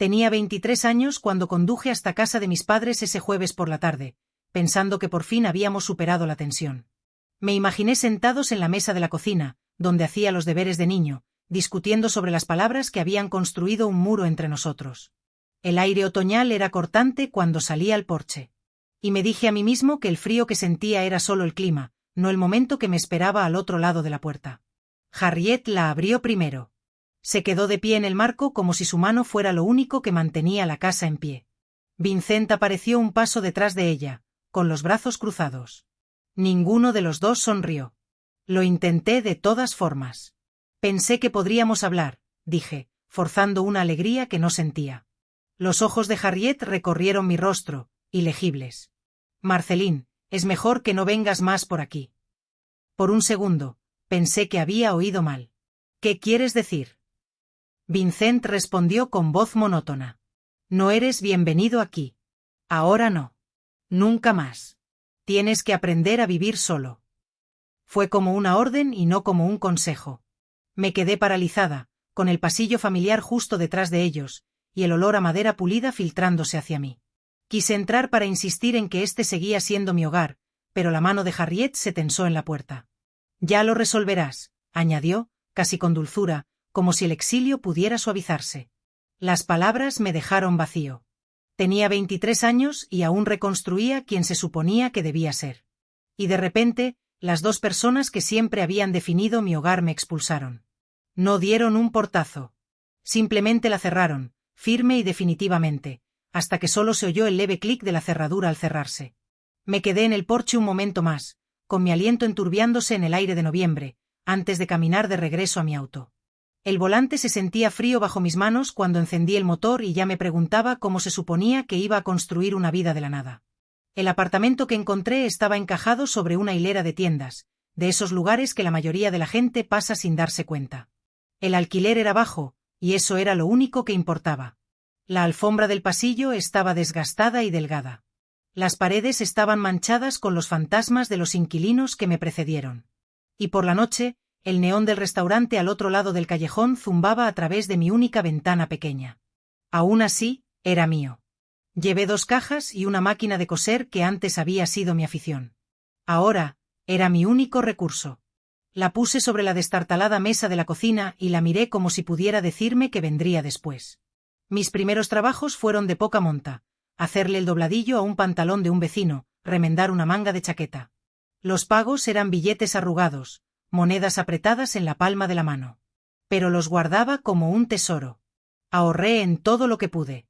Tenía 23 años cuando conduje hasta casa de mis padres ese jueves por la tarde, pensando que por fin habíamos superado la tensión. Me imaginé sentados en la mesa de la cocina, donde hacía los deberes de niño, discutiendo sobre las palabras que habían construido un muro entre nosotros. El aire otoñal era cortante cuando salí al porche. Y me dije a mí mismo que el frío que sentía era solo el clima, no el momento que me esperaba al otro lado de la puerta. Harriet la abrió primero. Se quedó de pie en el marco como si su mano fuera lo único que mantenía la casa en pie. Vincent apareció un paso detrás de ella, con los brazos cruzados. Ninguno de los dos sonrió. Lo intenté de todas formas. Pensé que podríamos hablar, dije, forzando una alegría que no sentía. Los ojos de Harriet recorrieron mi rostro, ilegibles. Marceline, es mejor que no vengas más por aquí. Por un segundo, pensé que había oído mal. ¿Qué quieres decir? Vincent respondió con voz monótona. No eres bienvenido aquí. Ahora no. Nunca más. Tienes que aprender a vivir solo. Fue como una orden y no como un consejo. Me quedé paralizada, con el pasillo familiar justo detrás de ellos, y el olor a madera pulida filtrándose hacia mí. Quise entrar para insistir en que este seguía siendo mi hogar, pero la mano de Harriet se tensó en la puerta. Ya lo resolverás, añadió, casi con dulzura, como si el exilio pudiera suavizarse. Las palabras me dejaron vacío. Tenía 23 años y aún reconstruía quien se suponía que debía ser. Y de repente, las dos personas que siempre habían definido mi hogar me expulsaron. No dieron un portazo. Simplemente la cerraron, firme y definitivamente, hasta que solo se oyó el leve clic de la cerradura al cerrarse. Me quedé en el porche un momento más, con mi aliento enturbiándose en el aire de noviembre, antes de caminar de regreso a mi auto. El volante se sentía frío bajo mis manos cuando encendí el motor y ya me preguntaba cómo se suponía que iba a construir una vida de la nada. El apartamento que encontré estaba encajado sobre una hilera de tiendas, de esos lugares que la mayoría de la gente pasa sin darse cuenta. El alquiler era bajo, y eso era lo único que importaba. La alfombra del pasillo estaba desgastada y delgada. Las paredes estaban manchadas con los fantasmas de los inquilinos que me precedieron. Y por la noche, el neón del restaurante al otro lado del callejón zumbaba a través de mi única ventana pequeña. Aún así, era mío. Llevé 2 cajas y una máquina de coser que antes había sido mi afición. Ahora, era mi único recurso. La puse sobre la destartalada mesa de la cocina y la miré como si pudiera decirme que vendría después. Mis primeros trabajos fueron de poca monta: hacerle el dobladillo a un pantalón de un vecino, remendar una manga de chaqueta. Los pagos eran billetes arrugados, monedas apretadas en la palma de la mano. Pero los guardaba como un tesoro. Ahorré en todo lo que pude.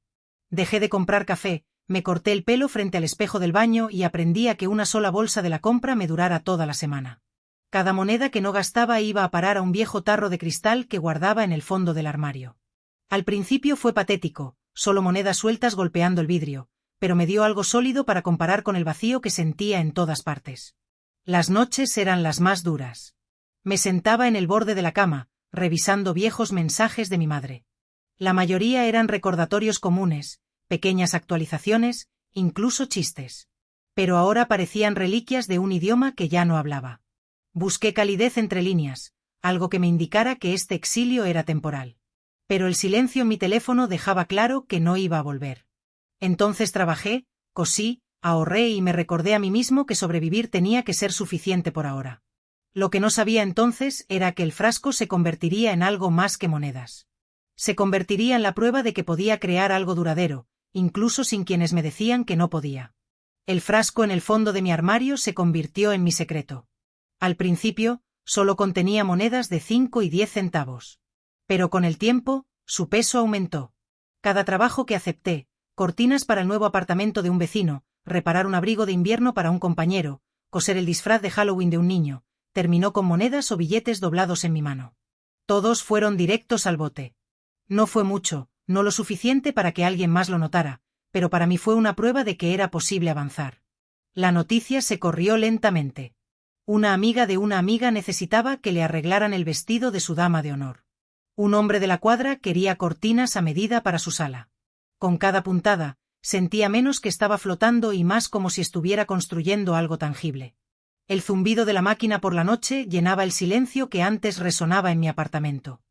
Dejé de comprar café, me corté el pelo frente al espejo del baño y aprendí a que una sola bolsa de la compra me durara toda la semana. Cada moneda que no gastaba iba a parar a un viejo tarro de cristal que guardaba en el fondo del armario. Al principio fue patético, solo monedas sueltas golpeando el vidrio, pero me dio algo sólido para comparar con el vacío que sentía en todas partes. Las noches eran las más duras. Me sentaba en el borde de la cama, revisando viejos mensajes de mi madre. La mayoría eran recordatorios comunes, pequeñas actualizaciones, incluso chistes. Pero ahora parecían reliquias de un idioma que ya no hablaba. Busqué calidez entre líneas, algo que me indicara que este exilio era temporal. Pero el silencio en mi teléfono dejaba claro que no iba a volver. Entonces trabajé, cosí, ahorré y me recordé a mí mismo que sobrevivir tenía que ser suficiente por ahora. Lo que no sabía entonces era que el frasco se convertiría en algo más que monedas. Se convertiría en la prueba de que podía crear algo duradero, incluso sin quienes me decían que no podía. El frasco en el fondo de mi armario se convirtió en mi secreto. Al principio, solo contenía monedas de 5 y 10 centavos. Pero con el tiempo, su peso aumentó. Cada trabajo que acepté, cortinas para el nuevo apartamento de un vecino, reparar un abrigo de invierno para un compañero, coser el disfraz de Halloween de un niño, terminó con monedas o billetes doblados en mi mano. Todos fueron directos al bote. No fue mucho, no lo suficiente para que alguien más lo notara, pero para mí fue una prueba de que era posible avanzar. La noticia se corrió lentamente. Una amiga de una amiga necesitaba que le arreglaran el vestido de su dama de honor. Un hombre de la cuadra quería cortinas a medida para su sala. Con cada puntada, sentía menos que estaba flotando y más como si estuviera construyendo algo tangible. El zumbido de la máquina por la noche llenaba el silencio que antes resonaba en mi apartamento.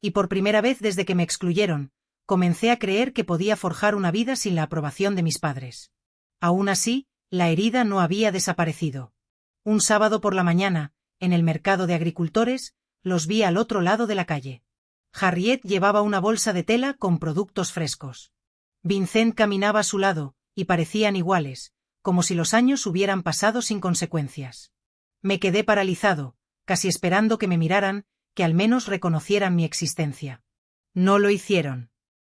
Y por primera vez desde que me excluyeron, comencé a creer que podía forjar una vida sin la aprobación de mis padres. Aún así, la herida no había desaparecido. Un sábado por la mañana, en el mercado de agricultores, los vi al otro lado de la calle. Harriet llevaba una bolsa de tela con productos frescos. Vincent caminaba a su lado, y parecían iguales, como si los años hubieran pasado sin consecuencias. Me quedé paralizado, casi esperando que me miraran, que al menos reconocieran mi existencia. No lo hicieron.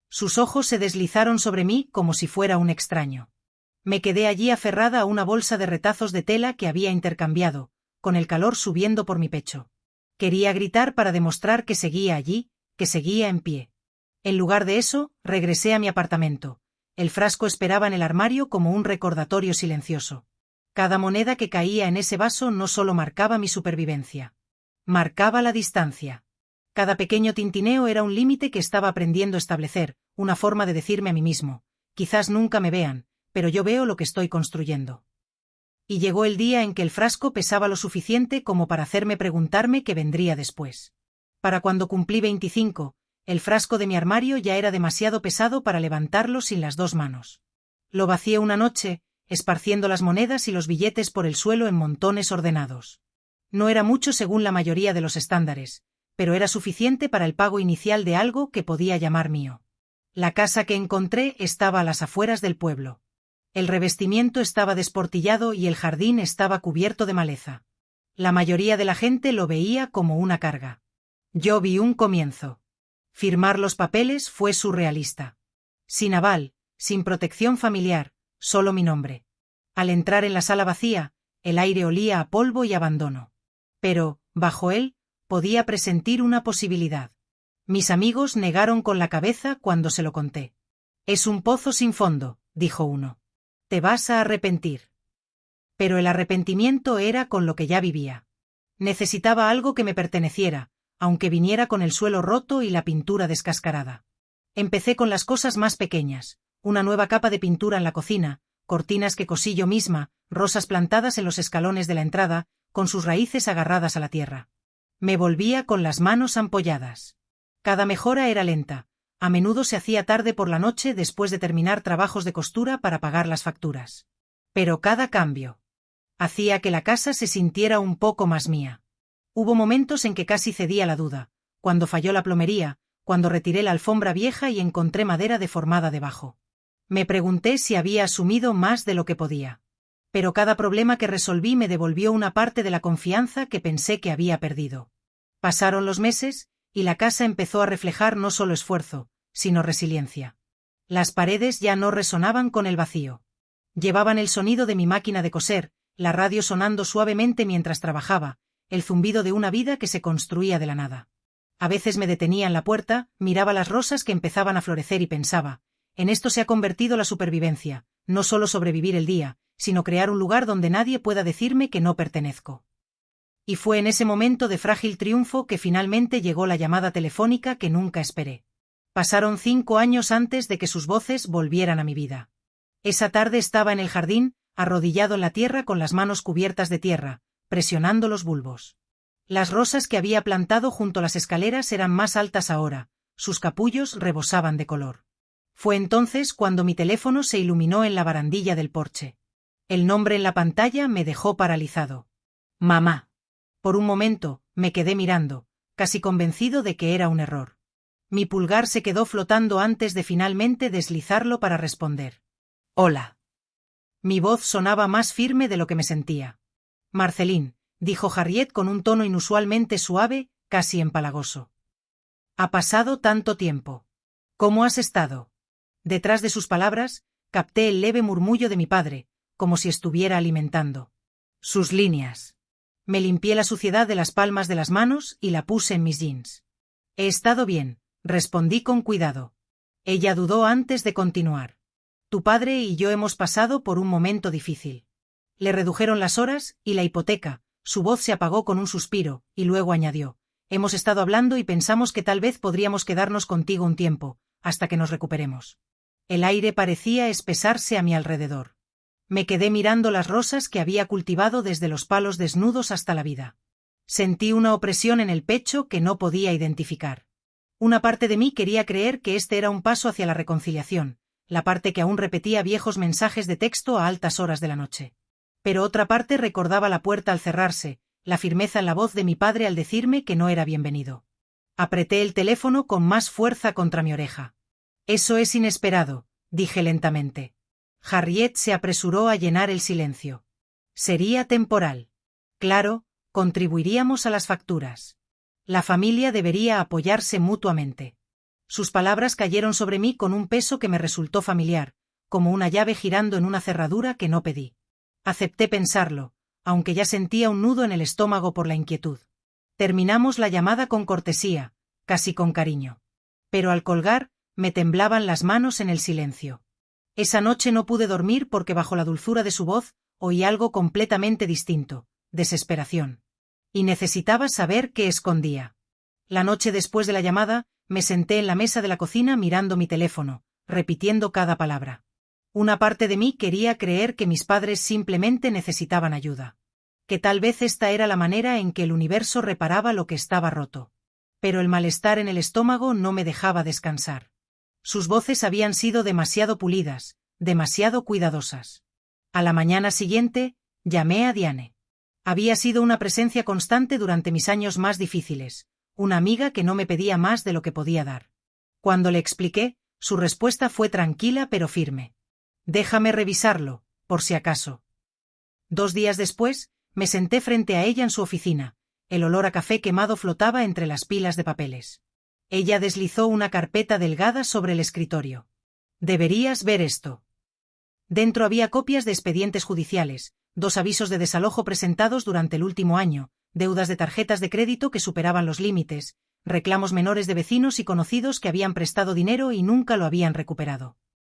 Sus ojos se deslizaron sobre mí como si fuera un extraño. Me quedé allí aferrada a una bolsa de retazos de tela que había intercambiado, con el calor subiendo por mi pecho. Quería gritar para demostrar que seguía allí, que seguía en pie. En lugar de eso, regresé a mi apartamento. El frasco esperaba en el armario como un recordatorio silencioso. Cada moneda que caía en ese vaso no solo marcaba mi supervivencia. Marcaba la distancia. Cada pequeño tintineo era un límite que estaba aprendiendo a establecer, una forma de decirme a mí mismo: quizás nunca me vean, pero yo veo lo que estoy construyendo. Y llegó el día en que el frasco pesaba lo suficiente como para hacerme preguntarme qué vendría después. Para cuando cumplí 25, el frasco de mi armario ya era demasiado pesado para levantarlo sin las dos manos. Lo vacié una noche, esparciendo las monedas y los billetes por el suelo en montones ordenados. No era mucho según la mayoría de los estándares, pero era suficiente para el pago inicial de algo que podía llamar mío. La casa que encontré estaba a las afueras del pueblo. El revestimiento estaba desportillado y el jardín estaba cubierto de maleza. La mayoría de la gente lo veía como una carga. Yo vi un comienzo. Firmar los papeles fue surrealista. Sin aval, sin protección familiar, solo mi nombre. Al entrar en la sala vacía, el aire olía a polvo y abandono. Pero, bajo él, podía presentir una posibilidad. Mis amigos negaron con la cabeza cuando se lo conté. Es un pozo sin fondo, dijo uno. Te vas a arrepentir. Pero el arrepentimiento era con lo que ya vivía. Necesitaba algo que me perteneciera, aunque viniera con el suelo roto y la pintura descascarada. Empecé con las cosas más pequeñas: una nueva capa de pintura en la cocina, cortinas que cosí yo misma, rosas plantadas en los escalones de la entrada, con sus raíces agarradas a la tierra. Me volvía con las manos ampolladas. Cada mejora era lenta. A menudo se hacía tarde por la noche después de terminar trabajos de costura para pagar las facturas. Pero cada cambio hacía que la casa se sintiera un poco más mía. Hubo momentos en que casi cedí a la duda: cuando falló la plomería, cuando retiré la alfombra vieja y encontré madera deformada debajo. Me pregunté si había asumido más de lo que podía. Pero cada problema que resolví me devolvió una parte de la confianza que pensé que había perdido. Pasaron los meses, y la casa empezó a reflejar no solo esfuerzo, sino resiliencia. Las paredes ya no resonaban con el vacío. Llevaban el sonido de mi máquina de coser, la radio sonando suavemente mientras trabajaba, el zumbido de una vida que se construía de la nada. A veces me detenía en la puerta, miraba las rosas que empezaban a florecer y pensaba: en esto se ha convertido la supervivencia, no solo sobrevivir el día, sino crear un lugar donde nadie pueda decirme que no pertenezco. Y fue en ese momento de frágil triunfo que finalmente llegó la llamada telefónica que nunca esperé. Pasaron 5 años antes de que sus voces volvieran a mi vida. Esa tarde estaba en el jardín, arrodillado en la tierra con las manos cubiertas de tierra, presionando los bulbos. Las rosas que había plantado junto a las escaleras eran más altas ahora, sus capullos rebosaban de color. Fue entonces cuando mi teléfono se iluminó en la barandilla del porche. El nombre en la pantalla me dejó paralizado. Mamá. Por un momento, me quedé mirando, casi convencido de que era un error. Mi pulgar se quedó flotando antes de finalmente deslizarlo para responder. Hola. Mi voz sonaba más firme de lo que me sentía. Marceline, dijo Harriet con un tono inusualmente suave, casi empalagoso. Ha pasado tanto tiempo. ¿Cómo has estado? Detrás de sus palabras, capté el leve murmullo de mi padre, como si estuviera alimentando sus líneas. Me limpié la suciedad de las palmas de las manos y la puse en mis jeans. He estado bien, respondí con cuidado. Ella dudó antes de continuar. Tu padre y yo hemos pasado por un momento difícil. Le redujeron las horas y la hipoteca. Su voz se apagó con un suspiro, y luego añadió: hemos estado hablando y pensamos que tal vez podríamos quedarnos contigo un tiempo, hasta que nos recuperemos. El aire parecía espesarse a mi alrededor. Me quedé mirando las rosas que había cultivado desde los palos desnudos hasta la vida. Sentí una opresión en el pecho que no podía identificar. Una parte de mí quería creer que este era un paso hacia la reconciliación, la parte que aún repetía viejos mensajes de texto a altas horas de la noche. Pero otra parte recordaba la puerta al cerrarse, la firmeza en la voz de mi padre al decirme que no era bienvenido. Apreté el teléfono con más fuerza contra mi oreja. Eso es inesperado, dije lentamente. Harriet se apresuró a llenar el silencio. Sería temporal. Claro, contribuiríamos a las facturas. La familia debería apoyarse mutuamente. Sus palabras cayeron sobre mí con un peso que me resultó familiar, como una llave girando en una cerradura que no pedí. Acepté pensarlo, aunque ya sentía un nudo en el estómago por la inquietud. Terminamos la llamada con cortesía, casi con cariño. Pero al colgar, me temblaban las manos en el silencio. Esa noche no pude dormir porque bajo la dulzura de su voz, oí algo completamente distinto, desesperación. Y necesitaba saber qué escondía. La noche después de la llamada, me senté en la mesa de la cocina mirando mi teléfono, repitiendo cada palabra. Una parte de mí quería creer que mis padres simplemente necesitaban ayuda. Que tal vez esta era la manera en que el universo reparaba lo que estaba roto. Pero el malestar en el estómago no me dejaba descansar. Sus voces habían sido demasiado pulidas, demasiado cuidadosas. A la mañana siguiente, llamé a Diane. Había sido una presencia constante durante mis años más difíciles, una amiga que no me pedía más de lo que podía dar. Cuando le expliqué, su respuesta fue tranquila pero firme. Déjame revisarlo, por si acaso. 2 días después, me senté frente a ella en su oficina. El olor a café quemado flotaba entre las pilas de papeles. Ella deslizó una carpeta delgada sobre el escritorio. Deberías ver esto. Dentro había copias de expedientes judiciales, 2 avisos de desalojo presentados durante el último año, deudas de tarjetas de crédito que superaban los límites, reclamos menores de vecinos y conocidos que habían prestado dinero y nunca lo habían recuperado.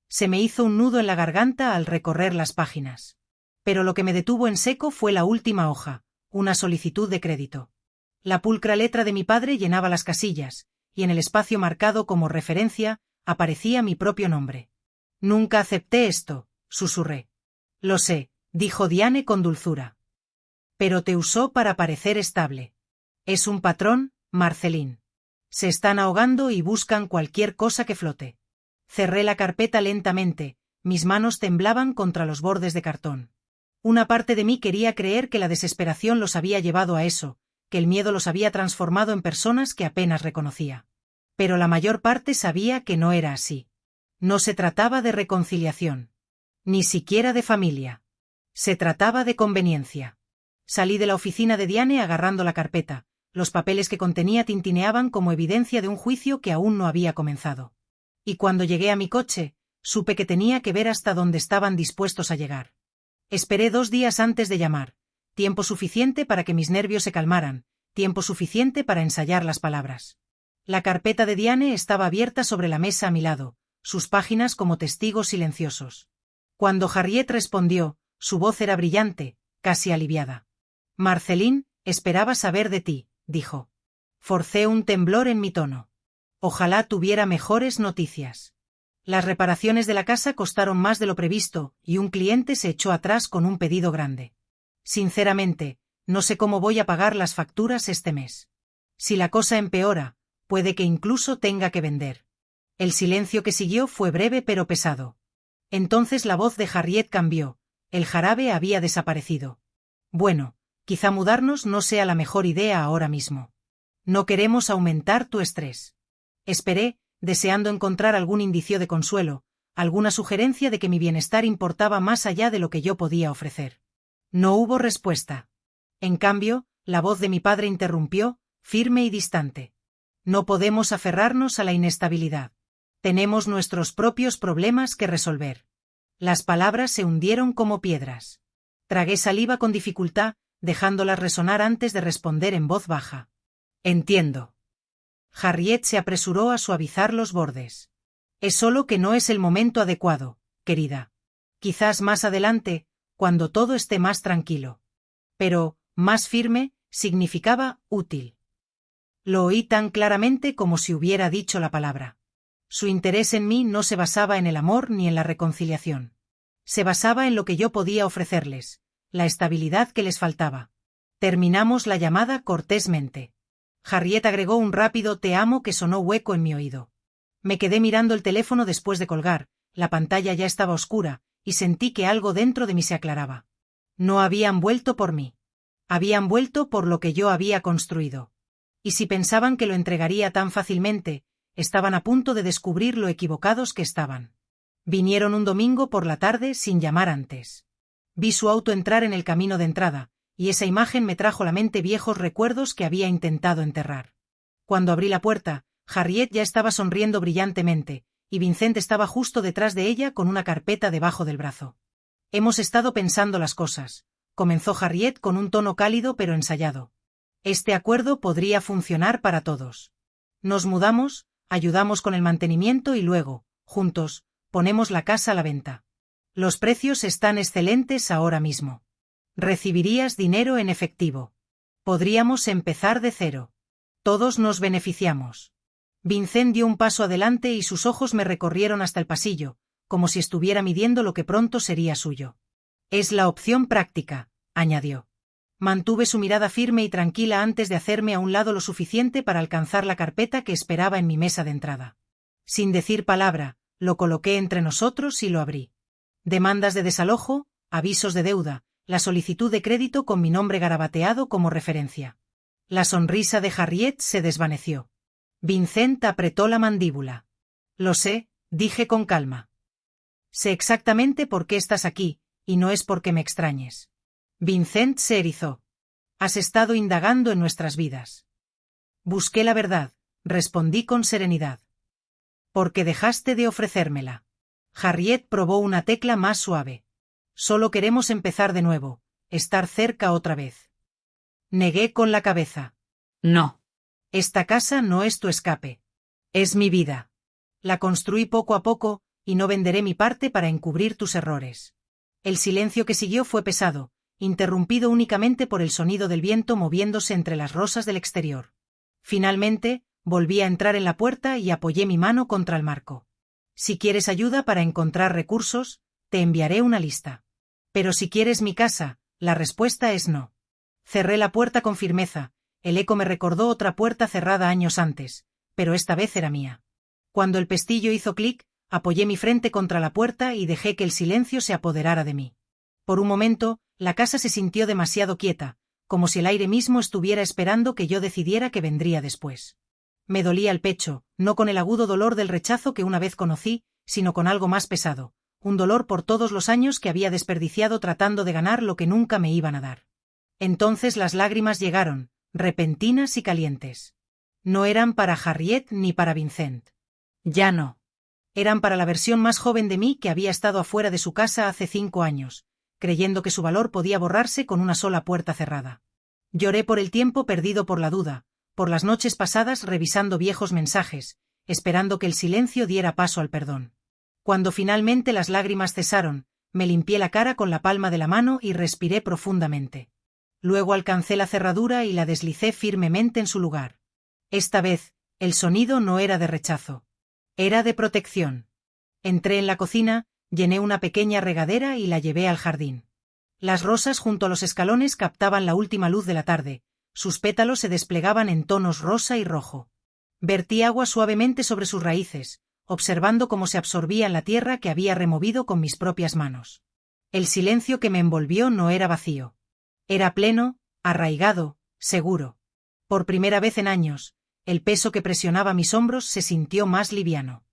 Se me hizo un nudo en la garganta al recorrer las páginas. Pero lo que me detuvo en seco fue la última hoja, una solicitud de crédito. La pulcra letra de mi padre llenaba las casillas, y en el espacio marcado como referencia, aparecía mi propio nombre. Nunca acepté esto, susurré. Lo sé, dijo Diane con dulzura. Pero te usó para parecer estable. Es un patrón, Marceline. Se están ahogando y buscan cualquier cosa que flote. Cerré la carpeta lentamente, mis manos temblaban contra los bordes de cartón. Una parte de mí quería creer que la desesperación los había llevado a eso, que el miedo los había transformado en personas que apenas reconocía. Pero la mayor parte sabía que no era así. No se trataba de reconciliación. Ni siquiera de familia. Se trataba de conveniencia. Salí de la oficina de Diane agarrando la carpeta. Los papeles que contenía tintineaban como evidencia de un juicio que aún no había comenzado. Y cuando llegué a mi coche, supe que tenía que ver hasta dónde estaban dispuestos a llegar. Esperé 2 días antes de llamar, tiempo suficiente para que mis nervios se calmaran, tiempo suficiente para ensayar las palabras. La carpeta de Diane estaba abierta sobre la mesa a mi lado, sus páginas como testigos silenciosos. Cuando Harriet respondió, su voz era brillante, casi aliviada. Marceline, esperaba saber de ti, dijo. Forcé un temblor en mi tono. Ojalá tuviera mejores noticias. Las reparaciones de la casa costaron más de lo previsto, y un cliente se echó atrás con un pedido grande. Sinceramente, no sé cómo voy a pagar las facturas este mes. Si la cosa empeora, puede que incluso tenga que vender. El silencio que siguió fue breve pero pesado. Entonces la voz de Harriet cambió, el jarabe había desaparecido. Bueno, quizá mudarnos no sea la mejor idea ahora mismo. No queremos aumentar tu estrés. Esperé, deseando encontrar algún indicio de consuelo, alguna sugerencia de que mi bienestar importaba más allá de lo que yo podía ofrecer. No hubo respuesta. En cambio, la voz de mi padre interrumpió, firme y distante. No podemos aferrarnos a la inestabilidad. Tenemos nuestros propios problemas que resolver. Las palabras se hundieron como piedras. Tragué saliva con dificultad, dejándolas resonar antes de responder en voz baja. Entiendo. Harriet se apresuró a suavizar los bordes. Es solo que no es el momento adecuado, querida. Quizás más adelante, cuando todo esté más tranquilo. Pero, más firme, significaba útil. Lo oí tan claramente como si hubiera dicho la palabra. Su interés en mí no se basaba en el amor ni en la reconciliación. Se basaba en lo que yo podía ofrecerles, la estabilidad que les faltaba. Terminamos la llamada cortésmente. Harriet agregó un rápido «te amo» que sonó hueco en mi oído. Me quedé mirando el teléfono después de colgar, la pantalla ya estaba oscura, y sentí que algo dentro de mí se aclaraba. No habían vuelto por mí. Habían vuelto por lo que yo había construido. Y si pensaban que lo entregaría tan fácilmente, estaban a punto de descubrir lo equivocados que estaban. Vinieron un domingo por la tarde sin llamar antes. Vi su auto entrar en el camino de entrada, y esa imagen me trajo a la mente viejos recuerdos que había intentado enterrar. Cuando abrí la puerta, Harriet ya estaba sonriendo brillantemente, y Vincent estaba justo detrás de ella con una carpeta debajo del brazo. Hemos estado pensando las cosas, comenzó Harriet con un tono cálido pero ensayado. Este acuerdo podría funcionar para todos. Nos mudamos, ayudamos con el mantenimiento y luego, juntos, ponemos la casa a la venta. Los precios están excelentes ahora mismo. Recibirías dinero en efectivo. Podríamos empezar de cero. Todos nos beneficiamos. Vincent dio un paso adelante y sus ojos me recorrieron hasta el pasillo, como si estuviera midiendo lo que pronto sería suyo. Es la opción práctica, añadió. Mantuve su mirada firme y tranquila antes de hacerme a un lado lo suficiente para alcanzar la carpeta que esperaba en mi mesa de entrada. Sin decir palabra, lo coloqué entre nosotros y lo abrí. Demandas de desalojo, avisos de deuda, la solicitud de crédito con mi nombre garabateado como referencia. La sonrisa de Harriet se desvaneció. Vincent apretó la mandíbula. Lo sé, dije con calma. Sé exactamente por qué estás aquí, y no es porque me extrañes. Vincent se erizó. Has estado indagando en nuestras vidas. Busqué la verdad, respondí con serenidad. Porque dejaste de ofrecérmela. Harriet probó una tecla más suave. Solo queremos empezar de nuevo, estar cerca otra vez. Negué con la cabeza. No. Esta casa no es tu escape. Es mi vida. La construí poco a poco, y no venderé mi parte para encubrir tus errores. El silencio que siguió fue pesado, interrumpido únicamente por el sonido del viento moviéndose entre las rosas del exterior. Finalmente, volví a entrar en la puerta y apoyé mi mano contra el marco. Si quieres ayuda para encontrar recursos, te enviaré una lista. Pero si quieres mi casa, la respuesta es no. Cerré la puerta con firmeza, el eco me recordó otra puerta cerrada años antes, pero esta vez era mía. Cuando el pestillo hizo clic, apoyé mi frente contra la puerta y dejé que el silencio se apoderara de mí. Por un momento, la casa se sintió demasiado quieta, como si el aire mismo estuviera esperando que yo decidiera qué vendría después. Me dolía el pecho, no con el agudo dolor del rechazo que una vez conocí, sino con algo más pesado, un dolor por todos los años que había desperdiciado tratando de ganar lo que nunca me iban a dar. Entonces las lágrimas llegaron, repentinas y calientes. No eran para Harriet ni para Vincent. Ya no. Eran para la versión más joven de mí que había estado afuera de su casa hace 5 años, creyendo que su valor podía borrarse con una sola puerta cerrada. Lloré por el tiempo perdido por la duda, por las noches pasadas revisando viejos mensajes, esperando que el silencio diera paso al perdón. Cuando finalmente las lágrimas cesaron, me limpié la cara con la palma de la mano y respiré profundamente. Luego alcancé la cerradura y la deslicé firmemente en su lugar. Esta vez, el sonido no era de rechazo. Era de protección. Entré en la cocina, llené una pequeña regadera y la llevé al jardín. Las rosas junto a los escalones captaban la última luz de la tarde, sus pétalos se desplegaban en tonos rosa y rojo. Vertí agua suavemente sobre sus raíces, observando cómo se absorbía en la tierra que había removido con mis propias manos. El silencio que me envolvió no era vacío. Era pleno, arraigado, seguro. Por primera vez en años, el peso que presionaba mis hombros se sintió más liviano.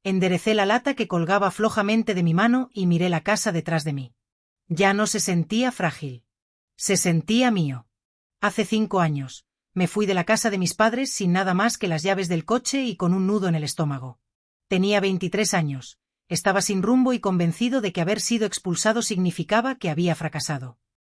Enderecé la lata que colgaba flojamente de mi mano y miré la casa detrás de mí. Ya no se sentía frágil. Se sentía mío. Hace 5 años, me fui de la casa de mis padres sin nada más que las llaves del coche y con un nudo en el estómago. Tenía 23 años, estaba sin rumbo y convencido de que haber sido expulsado significaba que había fracasado.